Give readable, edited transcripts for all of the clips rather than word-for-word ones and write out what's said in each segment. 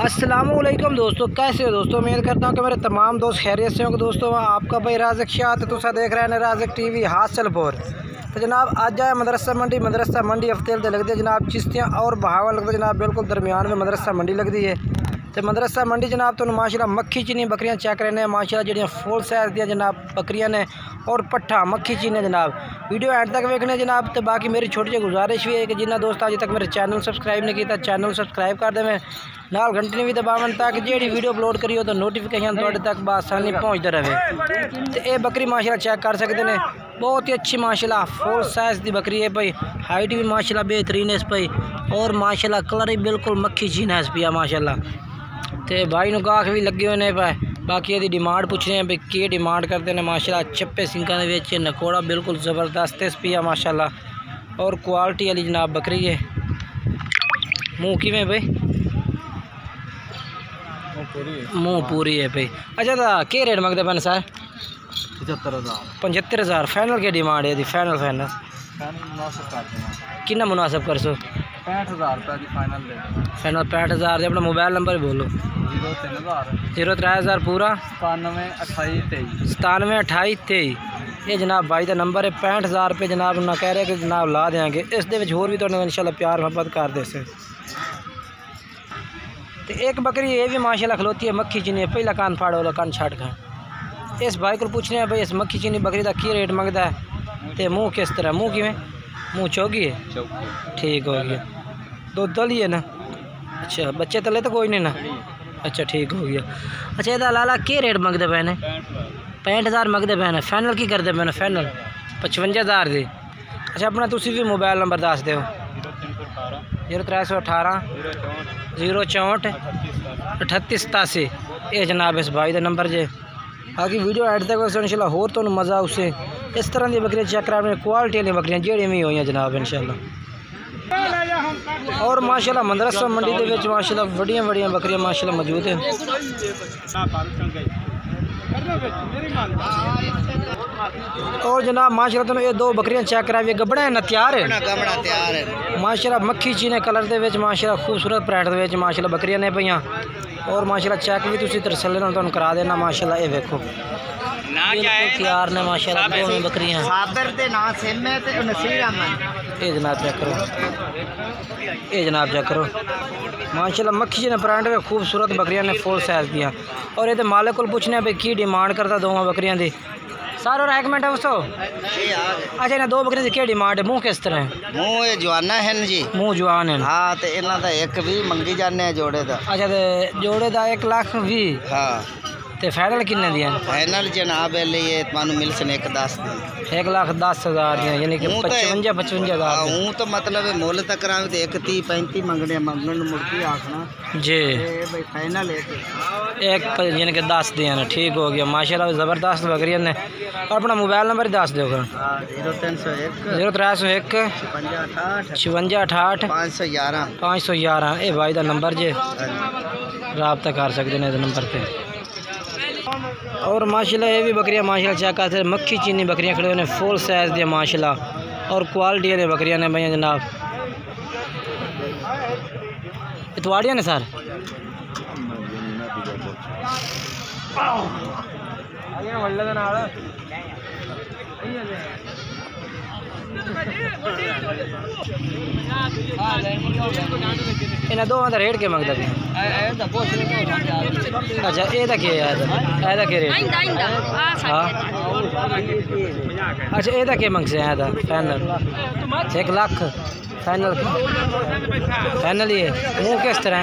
अस्सलामुअलैकुम दोस्तों, कैसे हो दोस्तों। उम्मीद करता हूँ कि मेरे तमाम दोस्त खैरियत से होंगे। दोस्तों आपका भाई राज़िक शाह तुसा देख रहे हैं राज़िक टीवी हासलपुर। तो जनाब आज आए मदरसा मंडी हफ्ते लगती है जनाब चिश्तियाँ और बहावा लगता है जनाब, बिल्कुल दरमियान में मदरसा मंडी लगती है। तो मदरसा मंडी जनाब तो माशाल्लाह मक्खी चीनी बकरियां चेक रहे हैं माशाल्लाह जड़ियाँ फुल साइज़ दियाँ जनाब बकरियां ने और पट्ठा मक्खी चीनी जनाब। वीडियो एंड तक देखने जनाब। तो बाकी मेरी छोटी सी गुजारिश भी है कि जिन्हें दोस्त अज तक मेरे चैनल सब्सक्राइब नहीं किया चैनल सब्सक्राइब कर देवें, नाल घंटे भी दबावन ताकि जी वीडियो अपलोड करी हो तो नोटिफिकेशन थोड़े तक बसानी पहुँचते रहे। तो ये बकरी माशाल्लाह चेक कर सकते हैं, बहुत ही अच्छी माशाल्लाह फुल साइज़ की बकरी है भाई। हाइट भी माशाल्लाह बेहतरीन है इस भाई और माशाल्लाह कलर भी बिल्कुल मक्खी चीना है इस पिया माशाल्लाह। तो भाई नु गाख भी लगे हुए हैं। बाकी यदि डिमांड पूछ रहे हैं भाई की डिमांड करते हैं माशाल्लाह। चप्पे सिंका नकोड़ा बिल्कुल ज़बरदस्त है पिया माशाल्लाह और क्वालिटी वाली जनाब बकरी है। मुँह किमें भाई मुँह पूरी है भाई। अच्छा तो क्या रेट मंगते पैन सर? 75,000 फाइनल की डिमांड है फाइनल कितना मुनासिब कर सो? 65,000 रुपये की फाइनल 65,000। अपना मोबाइल नंबर बोलो। 03,000 पूरा 972823 ये जनाब भाई का नंबर है। 65,000 रुपये जनाब ना कह रहे कि जनाब ला देंगे। इस दे विच होर भी तुहानू इंशाल्लाह प्यार मोहब्बत कर दे से। तो एक बकरी ये भी माशाल्लाह खलोती है मक्खी चीनी पहला कान फाड़ वाला कान छाट खा। इस भाई को पूछने हैं भाई इस मक्खी चीनी बकरी का की रेट मंगता है तो मुँह किस तरह मुँह किमें मुँह चौकी है ठीक हो गया दो दल ही है ना। अच्छा बच्चे तले तो कोई नहीं ना। अच्छा ठीक हो गया। अच्छा यदा लाला के रेट मंगते पे ने? 65,000 मंगते पे ने। फाइनल की करते पे ने? फाइनल 55,000 दी। अच्छा अपना तुसी भी मोबाइल नंबर दस दो। 0318 064 3887 ये जनाब इस भाई का नंबर जे। बाकी वीडियो एड तक वैसे इंशाल्लाह होर तो मज़ा उससे इस तरह की बकरियाँ चेक करा क्वालिटी वाली बकरियाँ जेड़ियाँ भी हुई जनाब इंशाल्लाह। और माशाल्लाह मदरसा मंडी के विच माशाल्लाह बड़ियां बड़ियां बकरियां माशाल्लाह मौजूद है। और जनाब माशाल्लाह तुम ये दो बकरियां चेक करा गबड़ा है ना तैयार है माशाल्लाह मक्खी चीने कलर के विच माशाल्लाह खूबसूरत पैट के विच माशाल्लाह बकरियां ने पईयां और माशाल्लाह चेक भी तुसीं तसल्ली नाल तुहानूं करा देना माशाल्लाह। ये देखो तैयार ने माशाल्लाह दोनों बकरियां ये जनाब चेक करो ये जनाब चेक करो माशाल्लाह मक्खी जी ने प्रांट में खूबसूरत बकरियां ने फुल साइज़ दियाँ। और ये मालिक को पूछने भाई की डिमांड करता दोवां बकरियां दी सर। और एक मिनट उसो अच्छा इन्हें दो बकरियां की क्या डिमांड है? मुँह किस तरह है? मुँह जवाना है जी मुँह जवान है। हाँ तो इन्हों का 1,20,000 मंगी जाने जोड़े का। अच्छा तो जोड़े का 1,20,000। हाँ तो फाइनल किन्ने दिया? फाइनल जनाब लिए तुहानू मिल सन 1,10,000 1,10,000 दियाँ यानी कि 55,000। हूँ तो मतलब मुल तक करा तो 1,30,35 मंगने मंगन मुड़की आखना जी भाई फाइनल एक यानी कि 10 दिया ना ठीक हो गया माशाल्लाह ज़बरदस्त बकरियां ने। और अपना मोबाइल नंबर ही दस दो। 0301 5668 511 ये भाई का नंबर जे रब्ता कर सकते हैं इस नंबर पर। और माशाल्लाह ये भी बकरियां माशाल्लाह चेक करते मक्खी चीनी बकरियां खड़े हुए फुल साइज़ दी माशाल्लाह और क्वालिटी वाली बकरियां ने भैया जनाब। इतवाड़ियाँ ने सर इन्हें दो का रेट क्या मंगता? अच्छा ये रेट हाँ अच्छा ये क्या मंग से फाइनल 1 लाख फाइनल ही है। मुँह किस तरह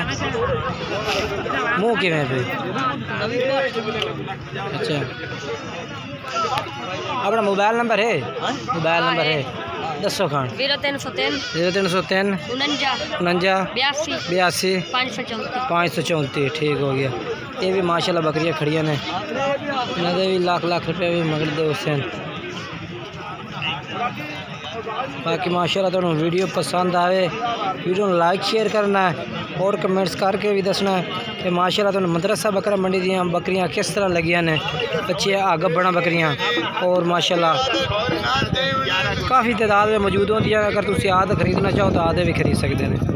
मुँह कि अच्छा अपना मोबाइल नंबर है? मोबाइल नंबर है दसो खान 0303 49 82 534 ठीक हो गया। ये भी माशाल्लाह बकरियां खड़ियां ने इन्हें भी लाख रुपये भी मंगते उससे। बाकी माशाल्लाह तुहानू वीडियो पसंद आए वीडियो लाइक शेयर करना है और कमेंट्स करके भी दसना है कि माशाल्लाह तुहानू मदरसा बकरा मंडी दी बकरियां किस तरह लगियां ने बच्चे आग बड़ा बकरियां और माशाल्लाह काफ़ी तादाद में मौजूद होंगी। अगर तुम आद खरीदना चाहो तो आदे भी खरीद सकते हैं।